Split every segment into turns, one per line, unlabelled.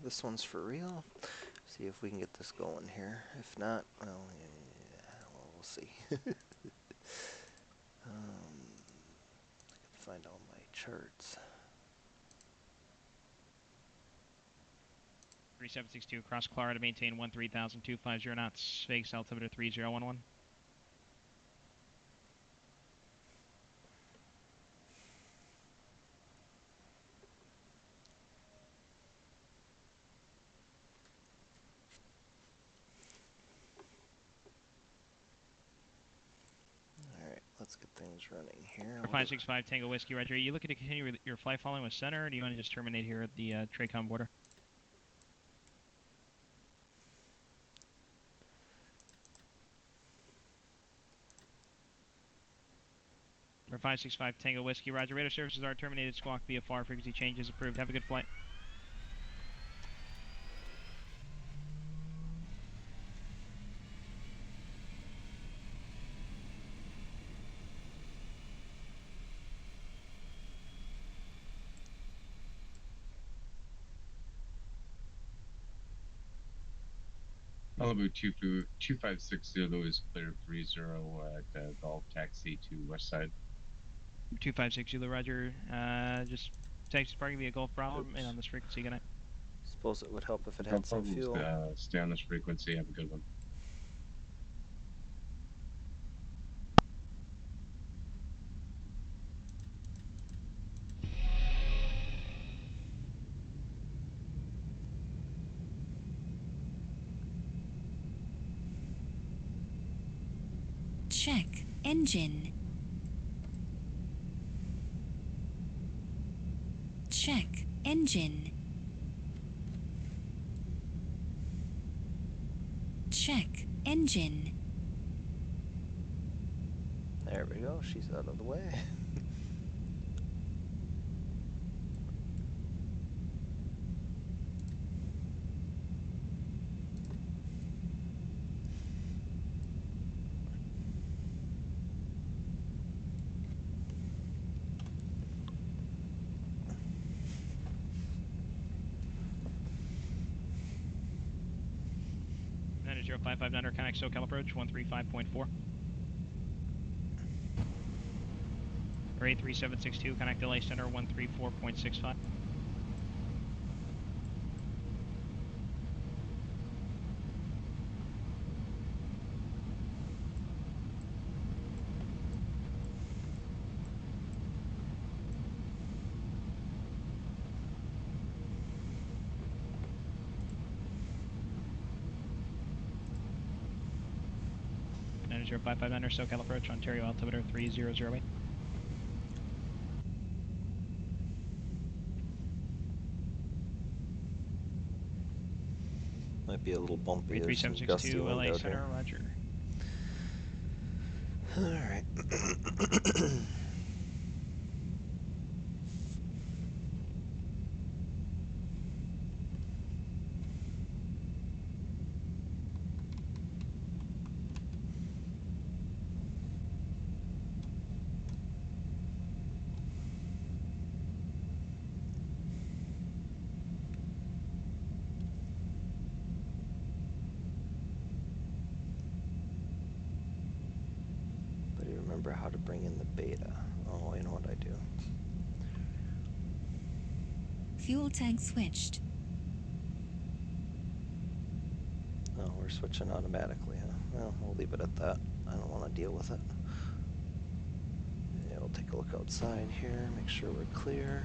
this one's for real. See if we can get this going here. If not, well, yeah, well we'll see. I can find all my charts.
3762, cross Clara to maintain 13,250 knots, Vegas altimeter 3011.
Alright, let's get things running here.
565 Tango Whiskey, Roger. Are you looking to continue with your flight following with center, or do you want to just terminate here at the TRACOM border? For 565 Tango Whiskey, Roger. Radar services are terminated. Squawk VFR. Frequency changes approved. Have a good flight.
Malibu 2560 is clear 30 at Golf Taxi to West Side.
2560, Roger. Just taxi parking via Gulf Bravo and on this frequency. Good night.
Suppose it would help if it had some fuel.
Stay on this frequency. Have a good one.
Check engine. Check engine. Check engine.
There we go, she's out of the way.
That is 0559 connect SoCal approach 135.4. Array 3762 connect delay center 134.65. That is 0559 SoCal approach Ontario altimeter 3008.
Might be a little bumpy.
3762 LA Center, Roger.
Alright. Remember how to bring in the beta. Oh, you know what I do.
Fuel tank switched.
Oh, we're switching automatically, huh? Well, we'll leave it at that. I don't want to deal with it. Yeah, we'll take a look outside here, make sure we're clear.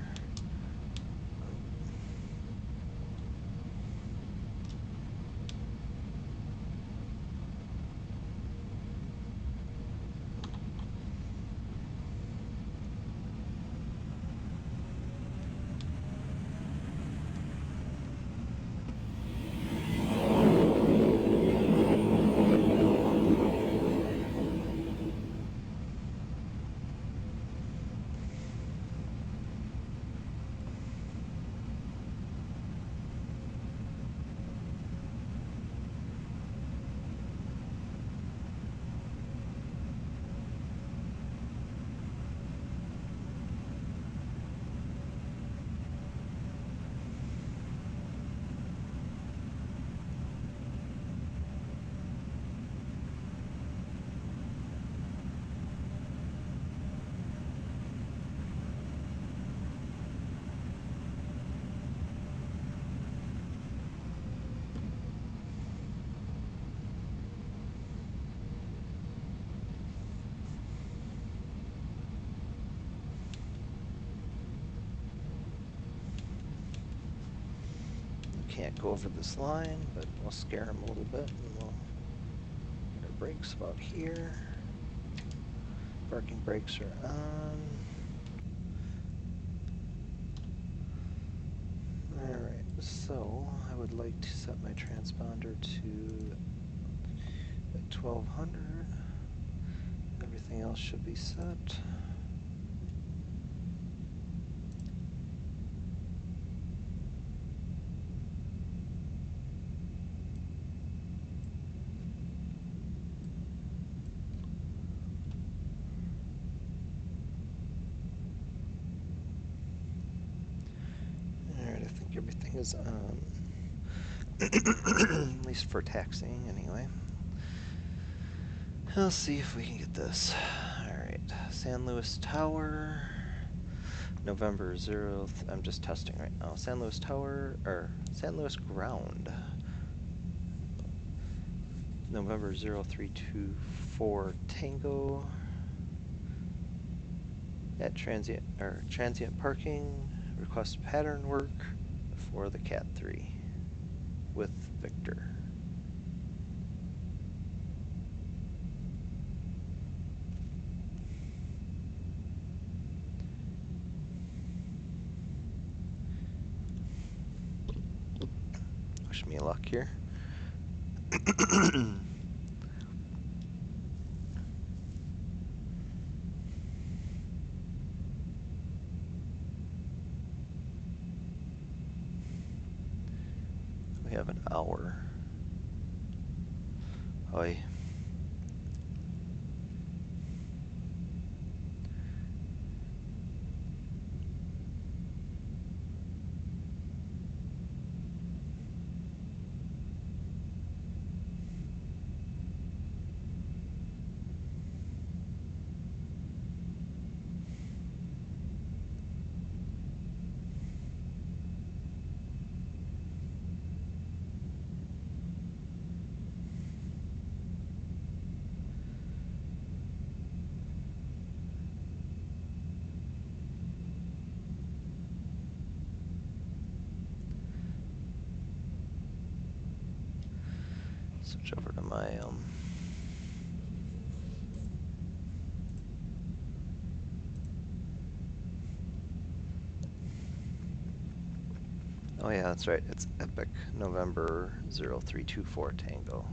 can't go over this line, but we'll scare him a little bit and we'll get our brakes about here. Parking brakes are on. Alright, so I would like to set my transponder to 1200. Everything else should be set. Alright, I think everything is on. At least for taxiing, anyway. Let's see if we can get this. Alright, San Luis Tower, November 0th. I'm just testing right now. San Luis Tower, or San Luis Ground, November 0324 Tango. At transient parking, request pattern work for the CAT-03 with Victor. Wish me luck here. We have an hour. Oi. Switch over to my oh yeah, that's right. It's Epic November 0324 Tango.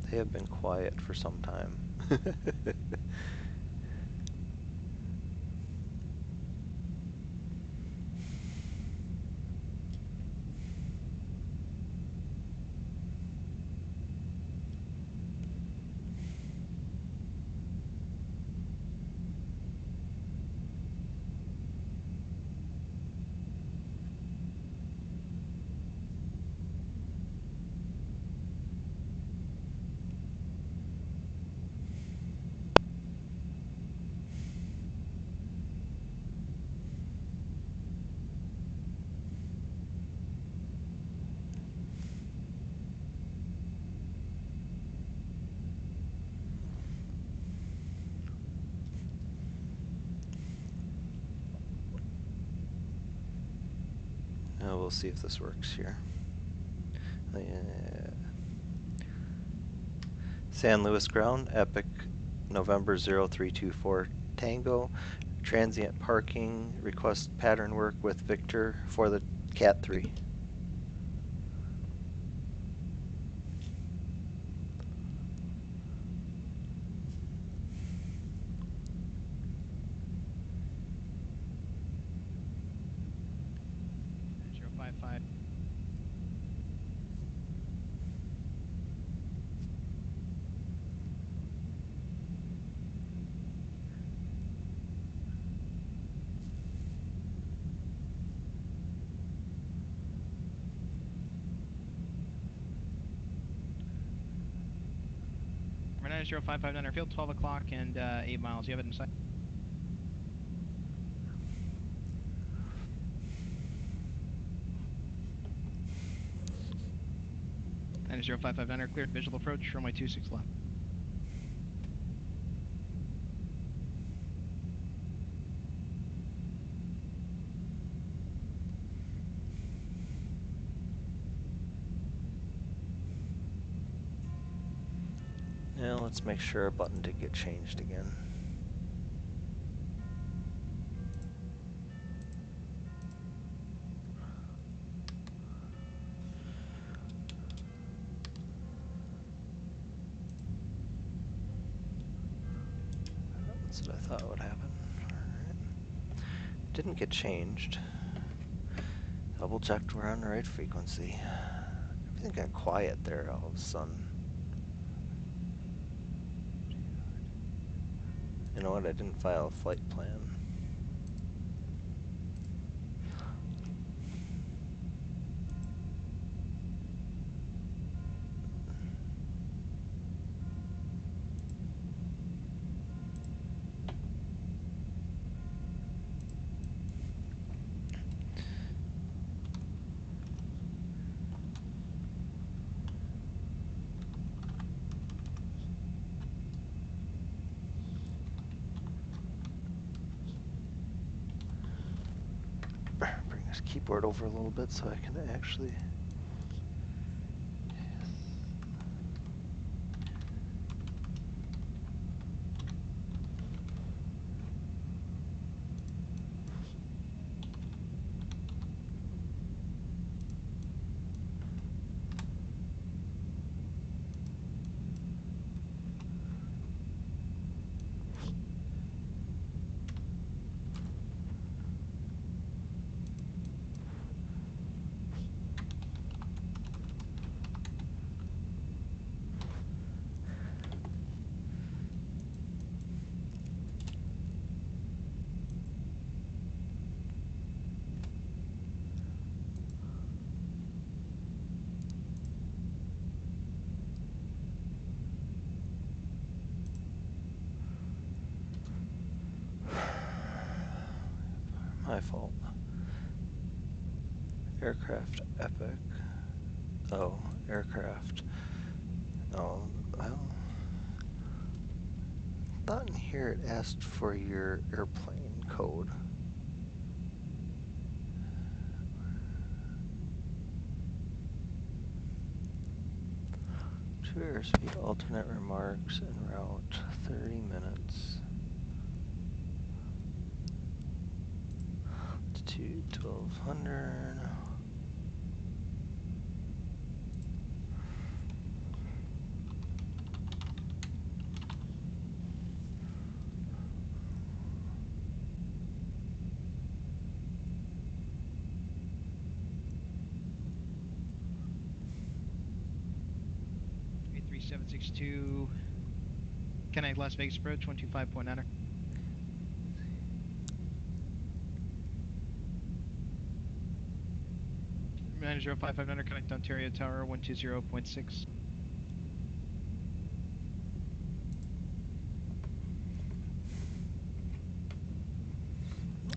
They have been quiet for some time. We'll see if this works here. Yeah. San Luis ground, Epic November 0324 Tango. Transient parking, request pattern work with Victor for the CAT-03.
Zero 55. Runner 0559 airfield, 12 o'clock and 8 miles. You have it in sight. Niner 0559 cleared visual approach, runway 26 left.
Now let's make sure our button did get changed again. That's what I thought would happen. Alright. Didn't get changed. Double checked we're on the right frequency. Everything got quiet there all of a sudden. You know what? I didn't file a flight plan. Bring this keyboard over a little bit so I can actually... My fault. Aircraft Epic. Oh, aircraft. No, well... Thought in here it asked for your airplane code. To airspeed, alternate remarks en route, 30 minutes. Altitude 1200.
A3762. Connect Las Vegas approach, 125.9er. Niner 0559 connect Ontario Tower, 120.6.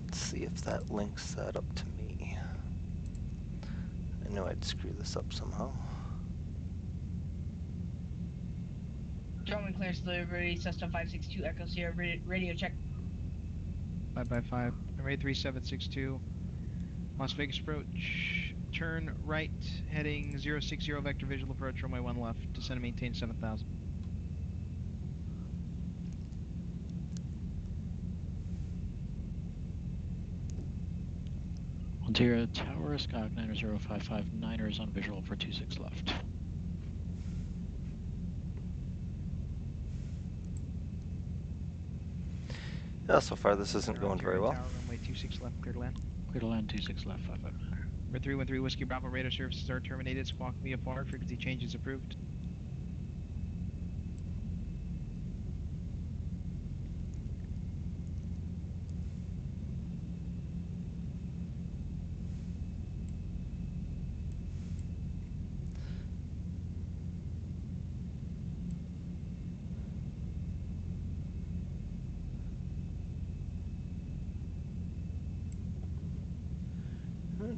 Let's see if that links that up to me. I know I'd screw this up somehow.
JRollon clears delivery, Cessna 562 Echo Sierra, radio check.
5x5. Runway 3762. Las Vegas approach. Turn right, heading 060 vector visual approach, runway 1 left. Descend and maintain 7,000.
Ontario Tower, Skyhawk 90559 Niners on visual for 26 left.
Yeah, so far this isn't going very well.
Tower, runway 26 left, clear to land.
Clear to land 26 left, 559.
For 313 Whiskey Bravo, radar services are terminated. Squawk VFR, frequency changes approved.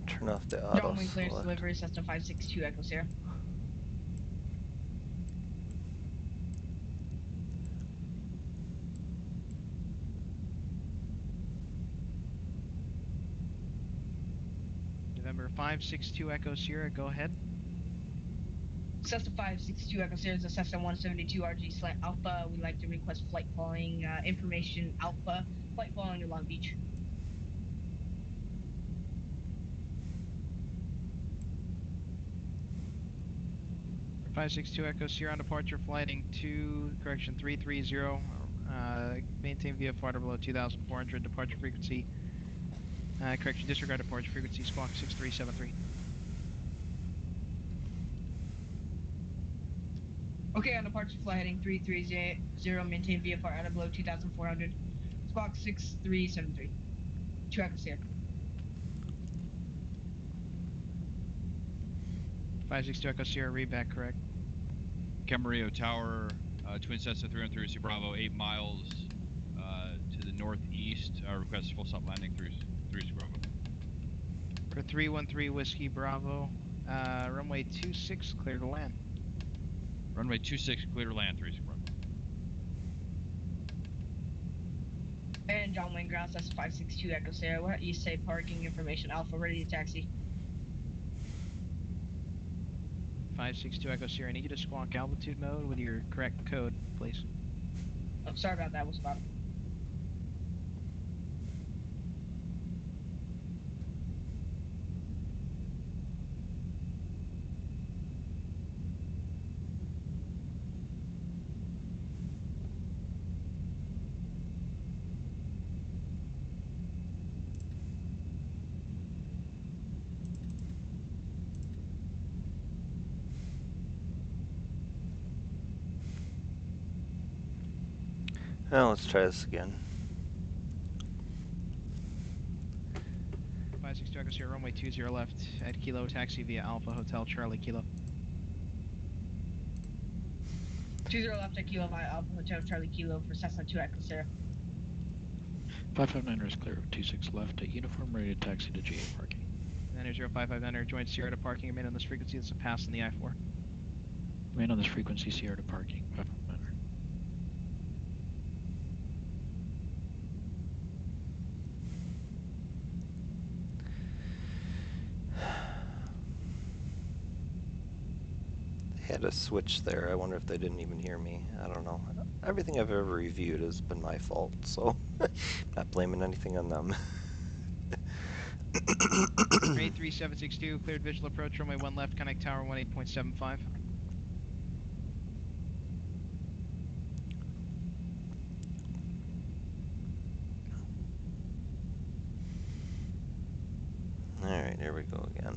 Turn off the auto
Downwind clears
select.
delivery, Cessna 562 Echo Sierra.
November 562 Echo Sierra, go ahead.
Cessna 562 Echo Sierra is a Cessna 172 RG slant Alpha. We'd like to request flight following information Alpha. Flight following to Long Beach.
For 562 Echo Sierra on departure, flighting 330. Maintain VFR to below 2,400. Departure frequency. Disregard departure frequency. Squawk 6373.
Okay, on departure, fly heading 330, maintain VFR out of below 2,400. Squawk 6373. 2 Echo Sierra.
562 Echo Sierra, read back correct.
Camarillo Tower, Twin Cessna 313 Whiskey Bravo, 8 miles to the northeast. Request full stop landing 3 Whiskey Bravo.
For 313 Whiskey Bravo, runway 26, clear to land.
Runway 26, clear to land 3 Whiskey Bravo.
And John Wayne Ground, that's 562 Echo Sierra. What you say parking information Alpha, ready to taxi.
562 Echo Sierra, I need you to squawk altitude mode with your correct code, please.
Oh, sorry about that, what's about it?
Now let's try this again.
562 Echo Sierra, runway 20 left at Kilo, taxi via Alpha Hotel Charlie Kilo.
20 left at Kilo, my Alpha Hotel Charlie Kilo for Cessna 2 Echo Sierra.
559 is clear of 26 left at uniform, ready to taxi to GA parking.
90559, join Sierra to parking, remain on this frequency, that's a pass in the I-4.
Remain on this frequency, Sierra to parking, 559.
Had a switch there. I wonder if they didn't even hear me. I don't know. Everything I've ever reviewed has been my fault, so not blaming anything on them.
83762, cleared visual approach, runway 1 left, connect tower 18.75.
Alright, here we go again.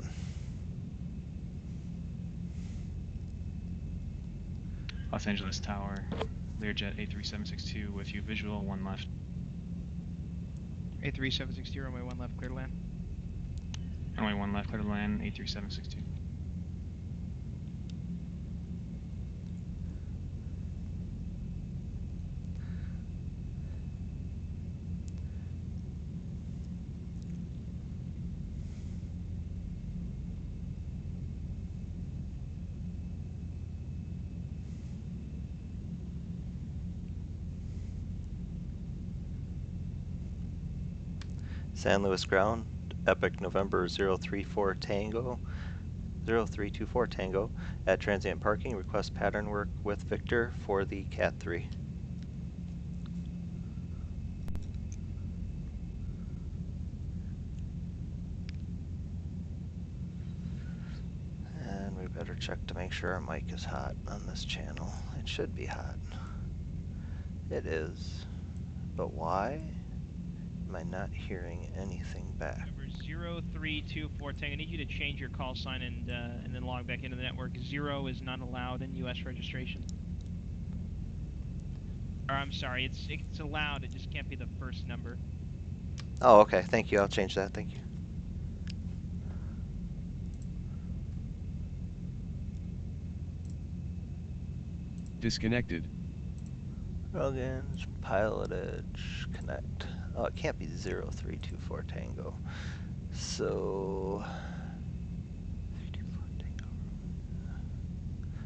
Los Angeles Tower, Learjet 83762 with you visual, 1 left.
83762, runway 1 left, clear to land.
Runway 1 left, clear to land, 83762.
San Luis ground, Epic November 034 Tango, 0324 Tango, at transient parking, request pattern work with Victor for the CAT-03. check to make sure our mic is hot on this channel. It should be hot. It is. But why am I not hearing anything back?
Number 0324 Tango, I need you to change your call sign and then log back into the network. 0 is not allowed in U.S. registration. Or I'm sorry, it's allowed. It just can't be the first number.
Oh, okay. Thank you. I'll change that. Thank you.
Disconnected.
Logan's PilotEdge connect. Oh, it can't be 0324 Tango. So 324 Tango.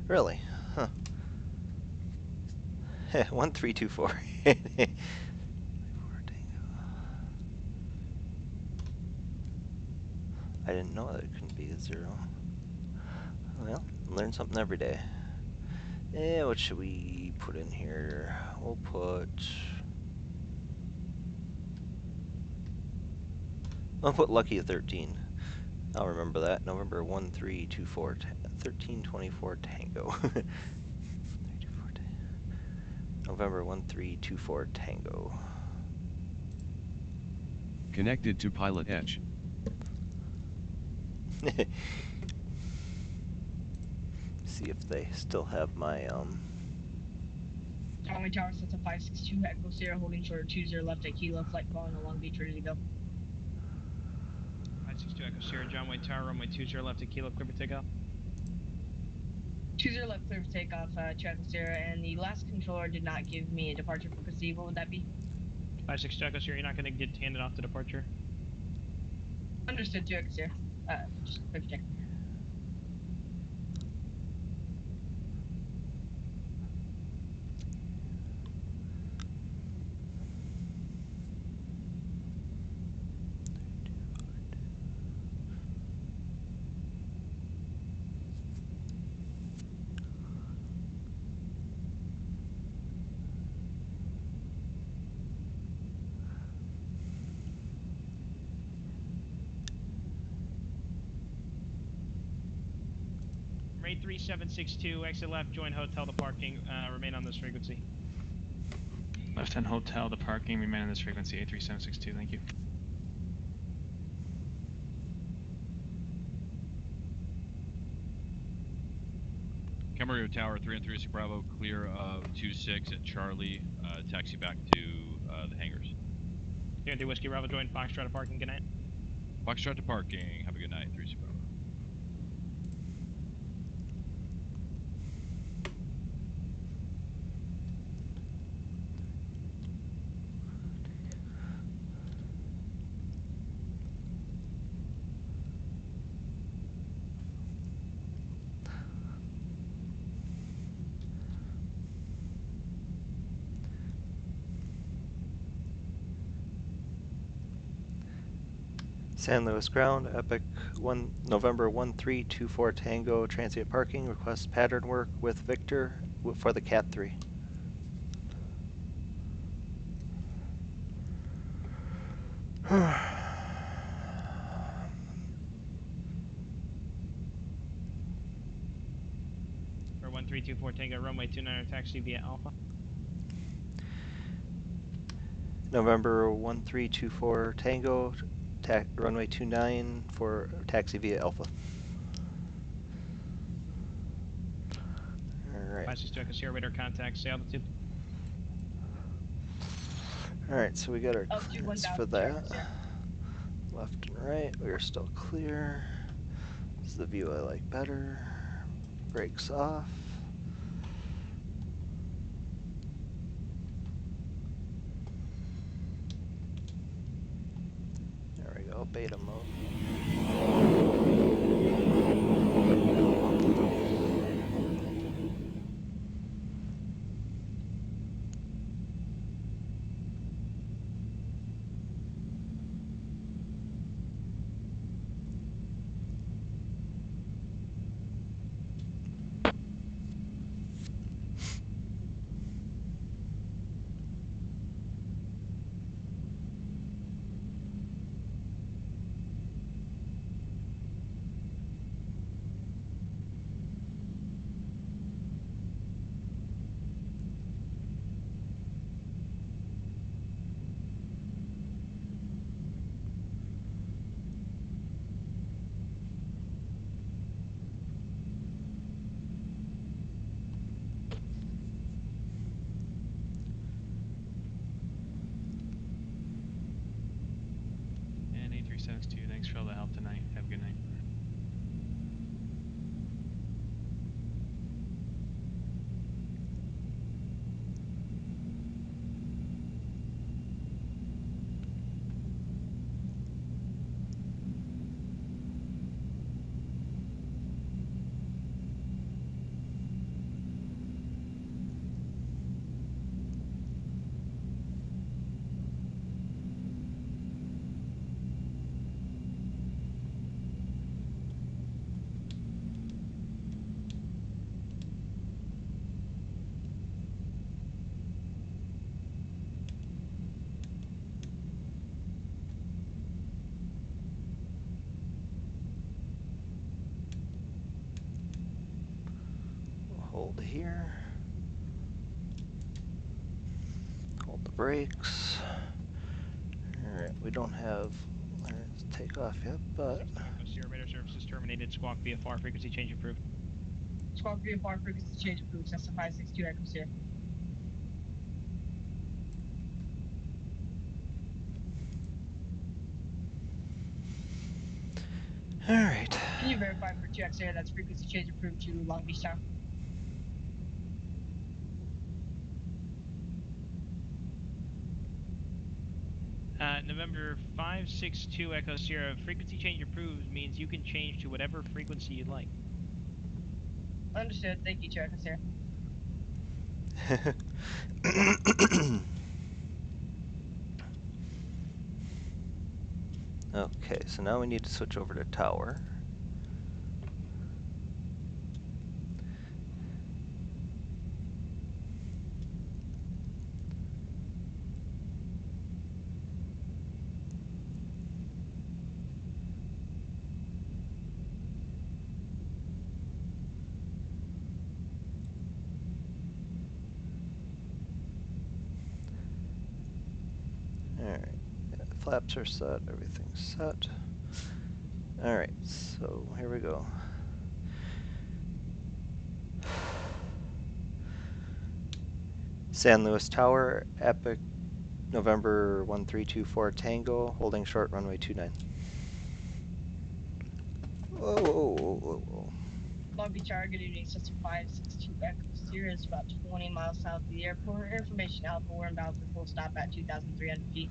Really? Huh. 1324. 324 Tango. I didn't know that it couldn't be a 0. Well, learn something every day. What should we put in here? We'll put Lucky 13. I'll remember that. November 1324 1324 Tango. 324 November 1324 Tango.
Connected to PilotEdge.
See if they still have my
Runway Tower sets a 562 Echo Sierra holding short 20 left at Kilo, flight following along Beach, ready to go.
562 Echo Sierra, John Wayne Tower, runway 20 left at Kilo, clear for takeoff.
20 left, clear for takeoff, to Echo Sierra, and the last controller did not give me a departure frequency. What would that be?
562 Echo Sierra, you're not going to get handed off to departure.
Understood, to Echo Sierra. Just clear for takeoff.
Rate 3762, exit left, join hotel to parking, remain on this frequency.
Left hand hotel to parking, remain on this frequency, 83762, thank you.
Camarillo Tower 330 Bravo, clear of 26 at Charlie. Taxi back to the hangars.
3 Whiskey Bravo, join Foxtrot to parking, good night.
Foxtrot to parking, have a good night, 30 Bravo.
San Luis ground, Epic November 1324 Tango, transient parking, request pattern work with Victor for the CAT-03.
For 1324 Tango, runway 29 taxi via Alpha.
November 1324 Tango, runway 29 for taxi via Alpha. Alright.
562 Echo Sierra, radar contact, say altitude.
Alright, so we got our
Altitude
clearance
1000,
for that.
Sierra.
Left and right, we are still clear. This is the view I like better. Brakes off. There we go, beta mode. hold here. Hold the brakes. Alright, we don't have takeoff yet, but...
Echo Sierra radar services terminated. Squawk VFR frequency change approved.
Squawk VFR frequency change approved. Cessna 562 Echo Sierra.
Alright.
Can you verify for 2X Air that's frequency change approved to Long Beach Tower?
November 562 Echo Sierra, frequency change approved means you can change to whatever frequency you'd like.
Understood. Thank you, 2X Sierra.
Okay, so now we need to switch over to tower. Alright, yeah, flaps are set, everything's set. Alright, so here we go. San Luis Tower, Epic, November 1324 Tango, holding short runway 29. Whoa, whoa, whoa, whoa, whoa.
Long Beach Tower, good evening. Cessna 562 Echo Sierra is about 20 miles south of the airport. Information Alpha, we're inbound for full stop at 2,300 feet.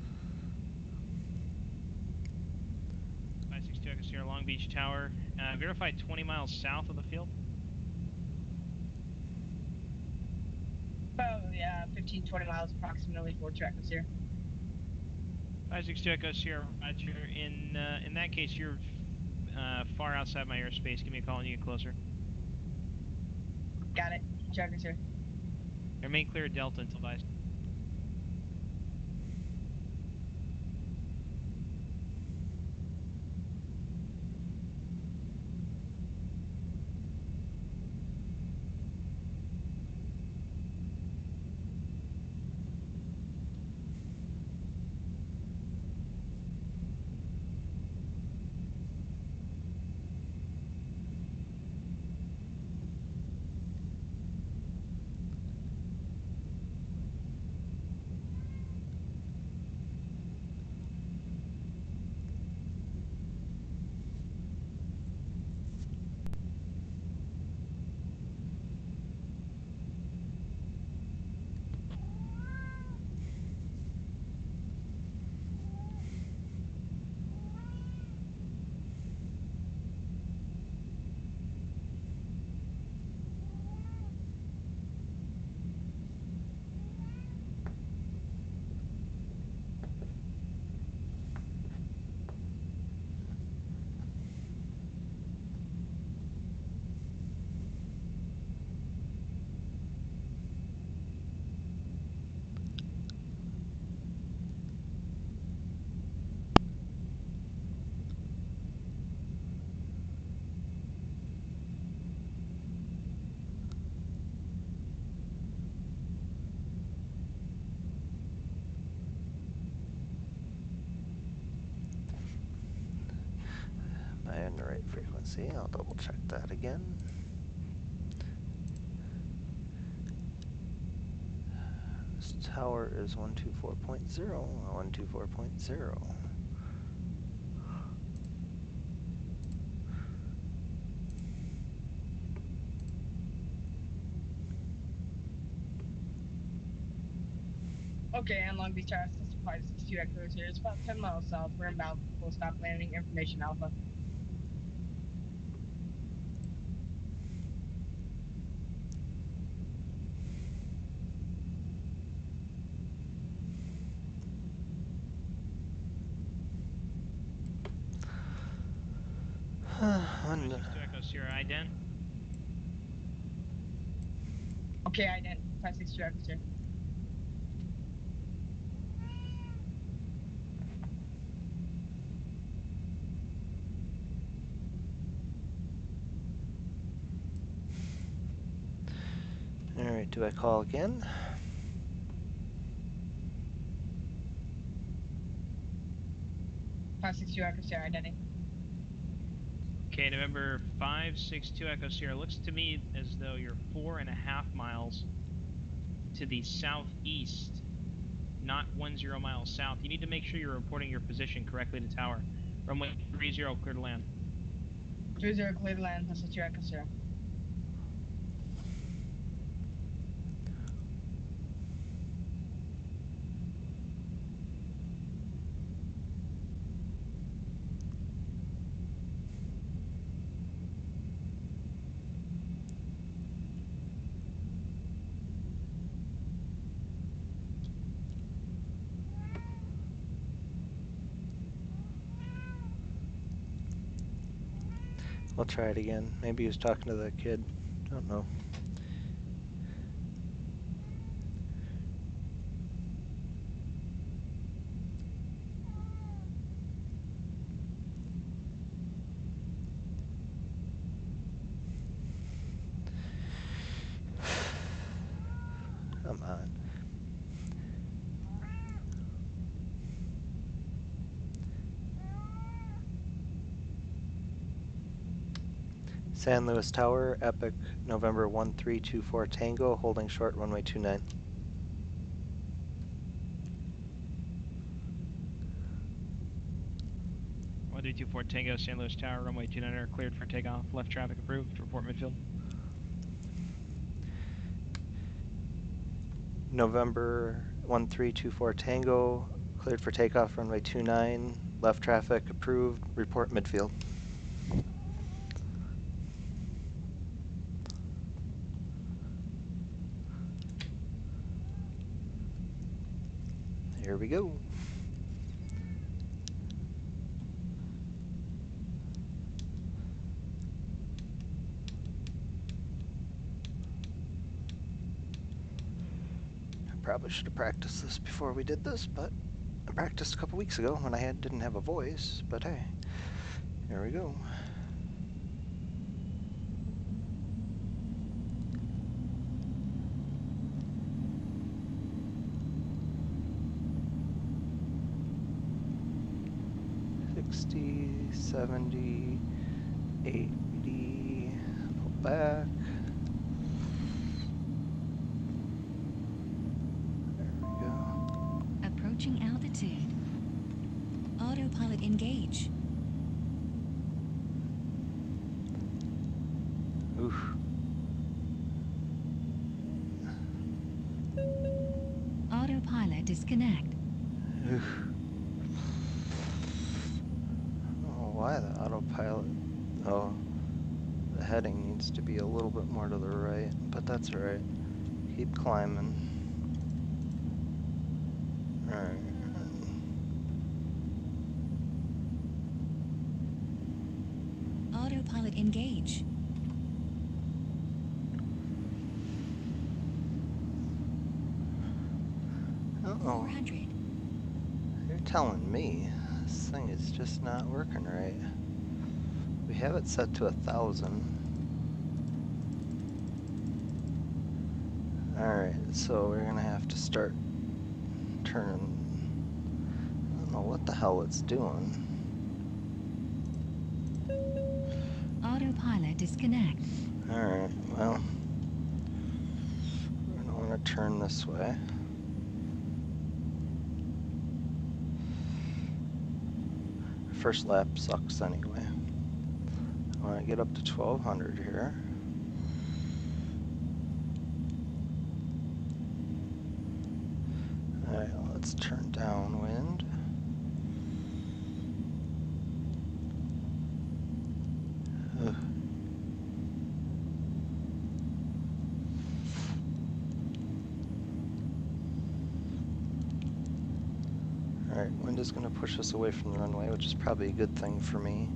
562 Echo Sierra, Long Beach Tower. Verify 20 miles south of the field.
Oh, yeah, 15, 20 miles approximately for 2 Echo Sierra.
562 Echo Sierra, Roger. In that case, you're far outside my airspace. Give me a call when you get closer.
Got it. 2 Echo Sierra.
Remain clear of Delta until advised.
Am I on the right frequency? I'll double check that again. This tower is 124.0, 124.0.
Okay, and Long Beach Tower, Cessna 562 Echo Sierra. It's about 10 miles south. We're inbound for full stop landing. Information Alpha.
On the
562 Echo Sierra, ident.
Okay, ident. 562 Echo Sierra.
Alright, do I call again?
Five 6 2 Echo Sierra identity.
Okay, November 562 Echo Sierra. Looks to me as though you're 4.5 miles to the southeast, not 10 miles south. You need to make sure you're reporting your position correctly to tower. Runway 30 clear to land.
30 clear to land, 5 6 2 Echo Sierra.
I'll try it again. Maybe he was talking to that kid. Don't know. Come on. San Luis Tower, Epic, November 1324 Tango, holding short, runway 29.
One 324 Tango, San Luis Tower, runway 29 are cleared for takeoff. Left traffic approved. Report midfield.
November 1324 Tango, cleared for takeoff, runway 29. Left traffic approved. Report midfield. Here we go. Probably should have practiced this before we did this, but I practiced a couple weeks ago when I didn't have a voice, but hey, here we go. $60, $70, $80, pull back.
Approaching altitude. Autopilot engage.
Oof.
Autopilot disconnect.
Oof. Oh, why the autopilot? Oh, the heading needs to be a little bit more to the right, but that's all right. Keep climbing. All right.
Autopilot engage.
Uh-oh.
400.
You're telling me this thing is just not working right. We have it set to 1,000. Alright, so we're gonna have to start turning. I don't know what the hell it's doing.
Autopilot disconnect.
Alright, well, we're gonna want to turn this way. First lap sucks anyway. I want to get up to 1200 here. Alright, let's turn downwind. Ugh. Alright, wind is going to push us away from the runway, which is probably a good thing for me.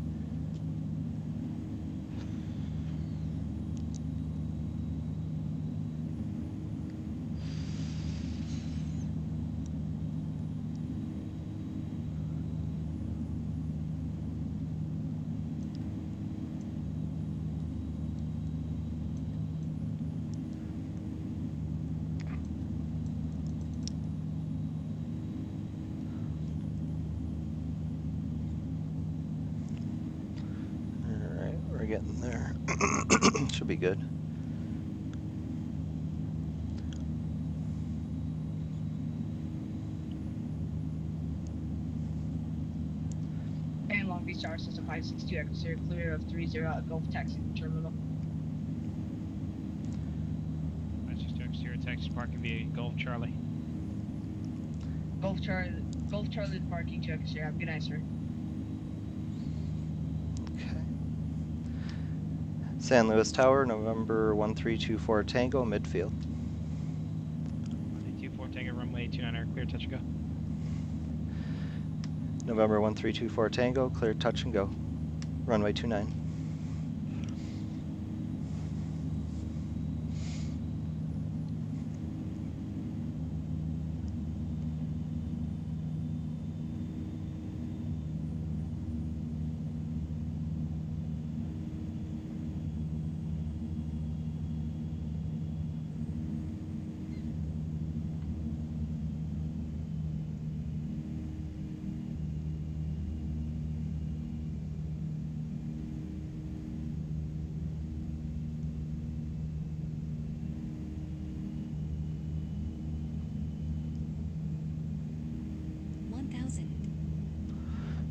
getting there. Should be good.
And Long Beach Tower System 562 Echo Sierra, clear of 30 at Gulf Taxi Terminal.
562 Echo Sierra, taxi parking via Gulf Charlie.
Gulf Charlie parking to Echo Sierra. Have a good night, sir.
Okay. San Luis Tower, November 1324 Tango, midfield.
324 Tango, runway 29, clear, touch and go.
November 1324 Tango, clear, touch and go. Runway 29.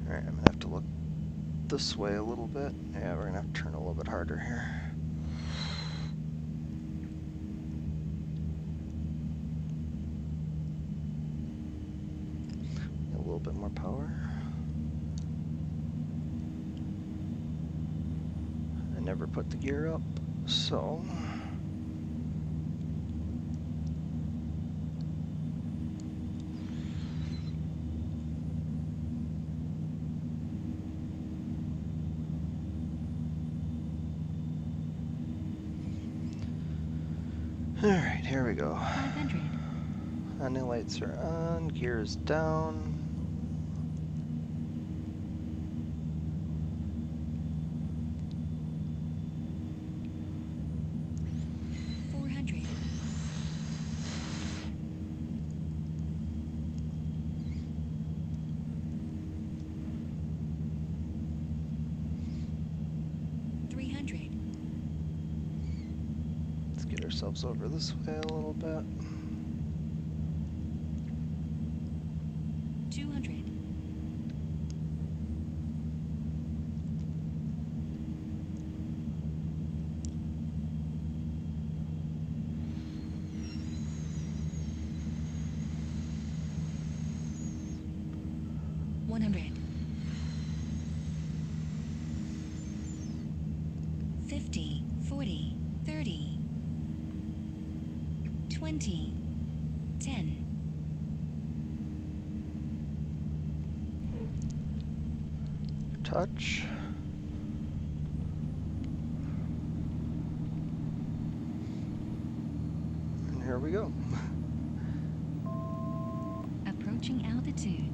Alright, I'm gonna have to look this way a little bit. Yeah, we're gonna have to turn a little bit harder here. A little bit more power. I never put the gear up, so... Alright, here we go.
500.
And the lights are on, gears down. Let's get ourselves over this way a little bit.
200. 100. 50, 40, 30, 20, 10.
Touch. And here we go.
Approaching altitude.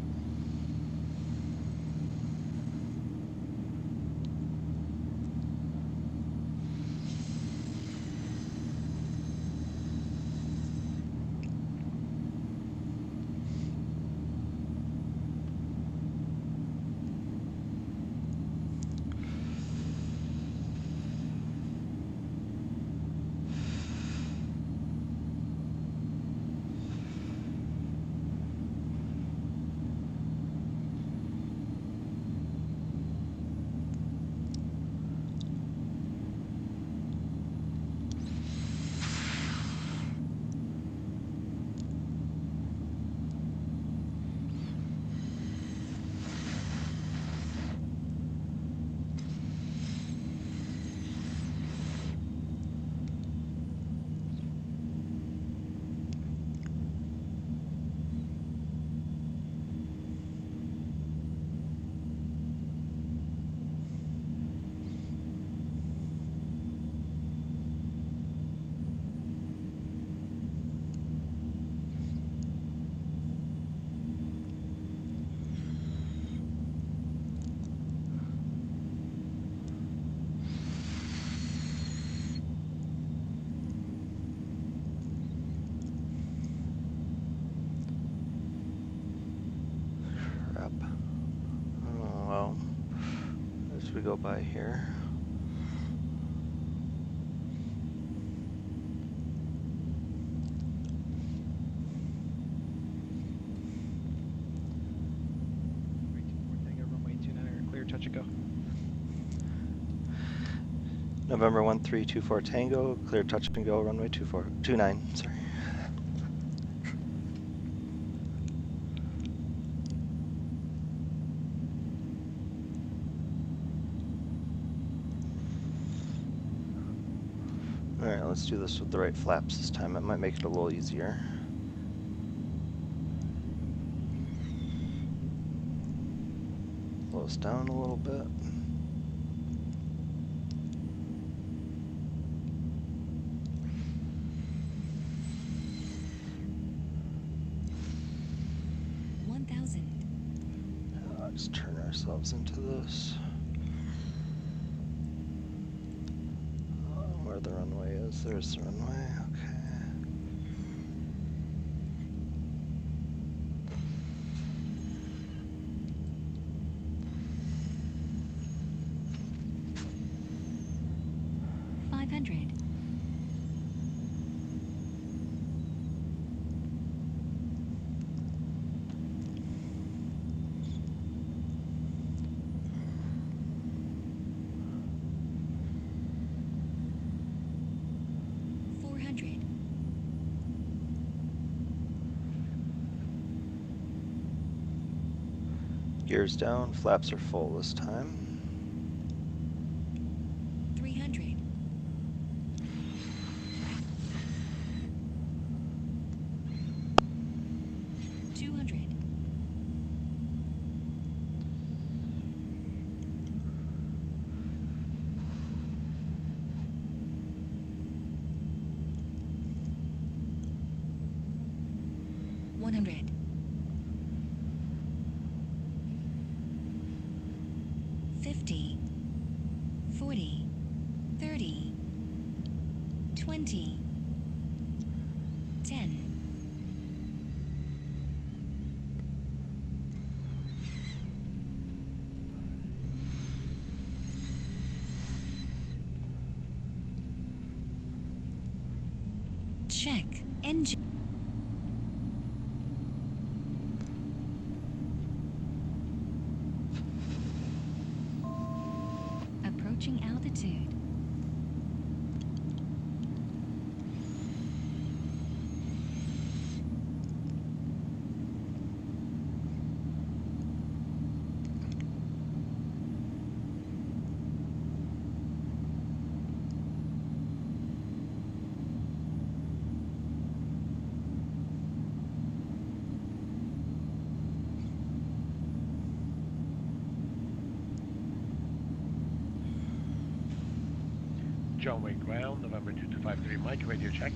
Crap. Oh well. As we go by here.
touch and go.
November 1324 Tango, clear touch and go, runway 29, sorry. Alright, let's do this with the right flaps this time. It might make it a little easier. Slow us down a little bit. Let's turn ourselves into this. Where the runway is, there's the runway, okay. Gears down, flaps are full this time.
300. 200. 100. 50, 40, 30, 20, 10. Check engine. Approaching altitude.
Runway ground, November 2253 Mike, radio check.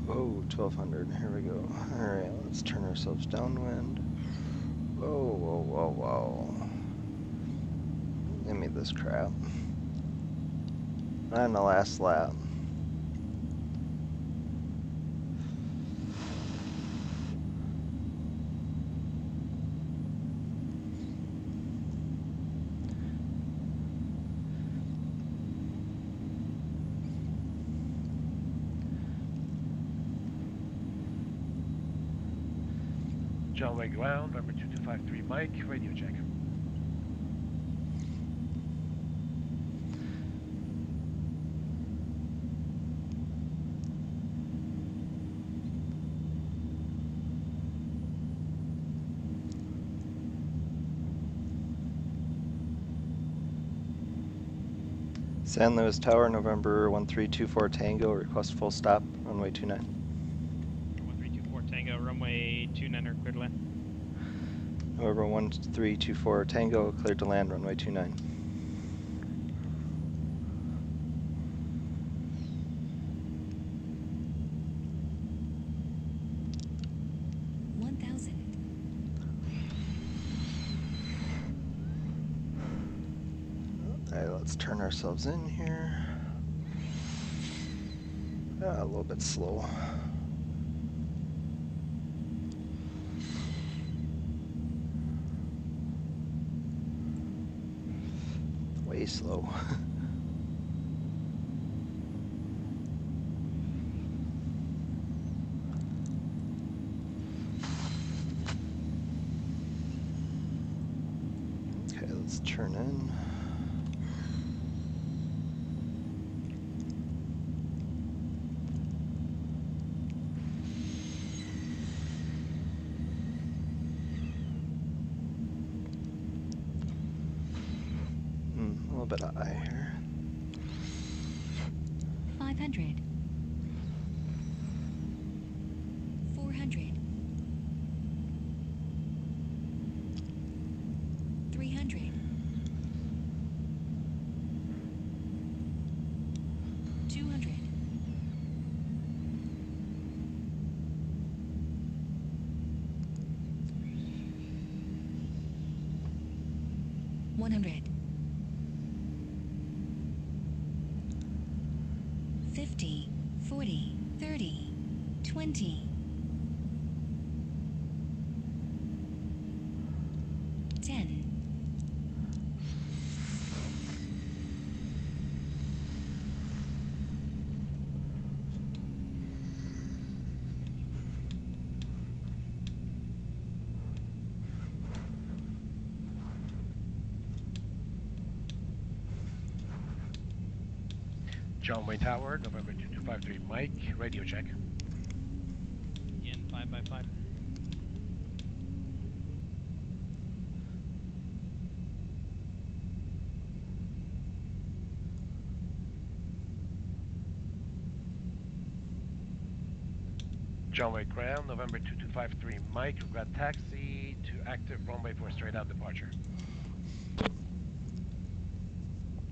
Whoa, 1200, here we go. Alright, let's turn ourselves downwind. Whoa, whoa, whoa, whoa. Give me this crap. On the last lap.
Runway ground, November 2253 Mike, radio check.
San Luis Tower, November 1324 Tango, request full stop, runway 29.
1324 Tango, runway 29 or clear to land.
November 1324 Tango, cleared to land, runway 29. Alright, let's turn ourselves in here. A little bit slow. Way slow. Let's turn in. A little bit of eye here.
500. 400. 300. 200. 100. 50, 40, 30, 20. 10.
'John Wayne Tower, November 2253 Mike, radio check.
Again, 5x5.
John Wayne Ground, November 2253 Mike, regret taxi to active runway for straight out departure.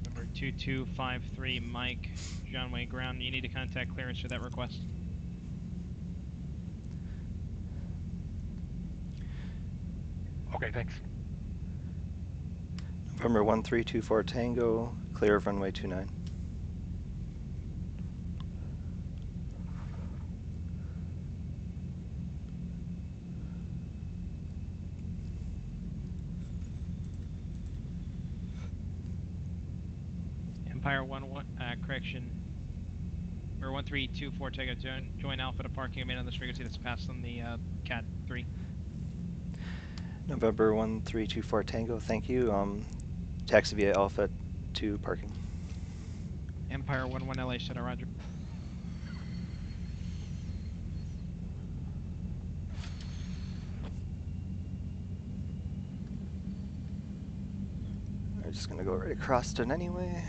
Number 2253 Mike, John Wayne Ground. You need to contact clearance for that request.
Okay, thanks.
November 1324 Tango, clear of runway 29.
Empire 11, correction. Or 1324 Tango, join Alpha to parking main on this frequency that's passed on the CAT-03.
November 1324 Tango, thank you. Taxi via Alpha to parking.
Empire 11 LA, Center, roger.
We're just gonna go right across it anyway.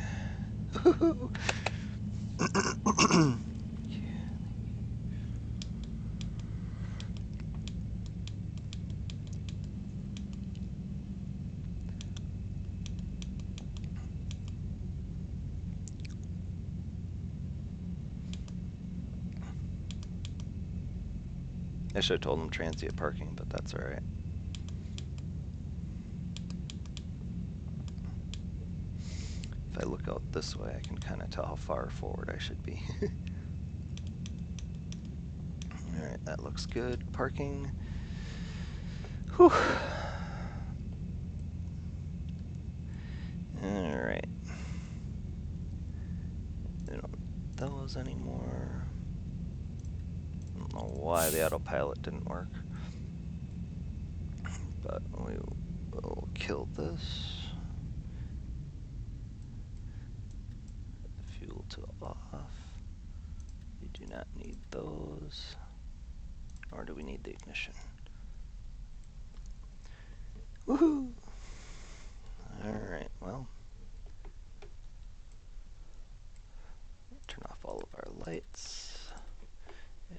I should have told him transient parking, but that's all right. If I look out this way, I can kind of tell how far forward I should be. All right, that looks good. Parking. Whew. All right. They don't want those anymore. I don't know why the autopilot didn't work, but we will kill this. Fuel to off. We do not need those, nor do we need the ignition. Woohoo! Alright, well. Turn off all of our lights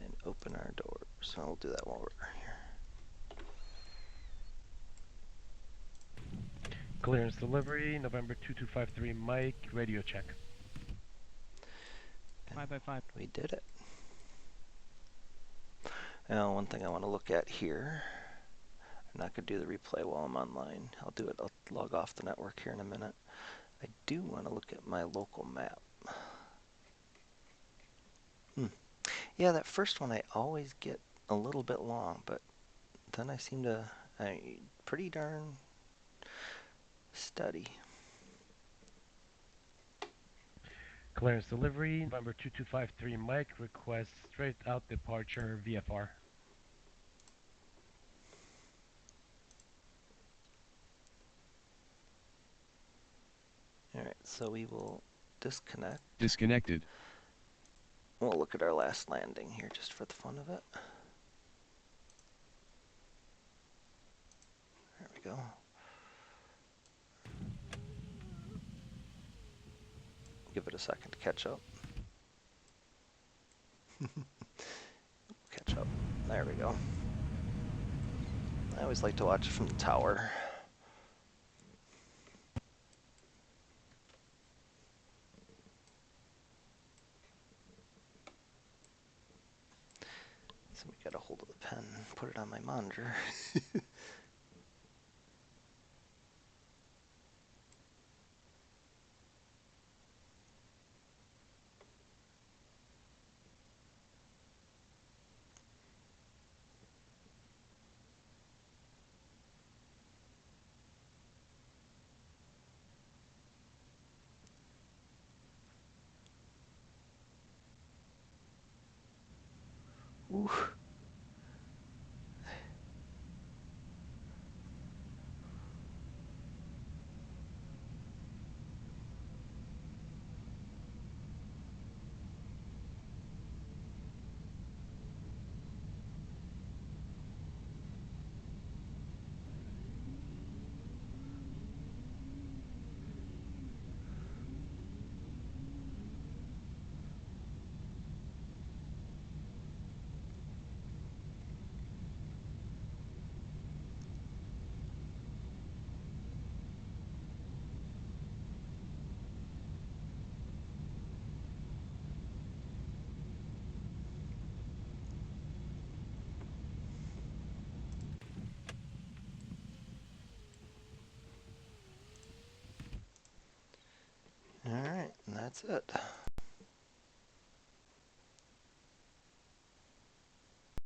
and open our doors. So I'll do that while we're here.
Clearance delivery, November 2253 Mike, radio check.
5x5.
We did it. Now, one thing I want to look at here. I'm not going to do the replay while I'm online. I'll do it. I'll log off the network here in a minute. I do want to look at my local map. Yeah, that first one I always get a little bit long, but then I seem to pretty darn steady.
Clearance delivery, November 2253 Mike, request straight out departure VFR.
So we will disconnect.
Disconnected.
We'll look at our last landing here just for the fun of it. There we go. Give it a second to catch up. Catch up. There we go. I always like to watch it from the tower. So we got a hold of the pen, put it on my monitor. Ooh. All right, and that's it.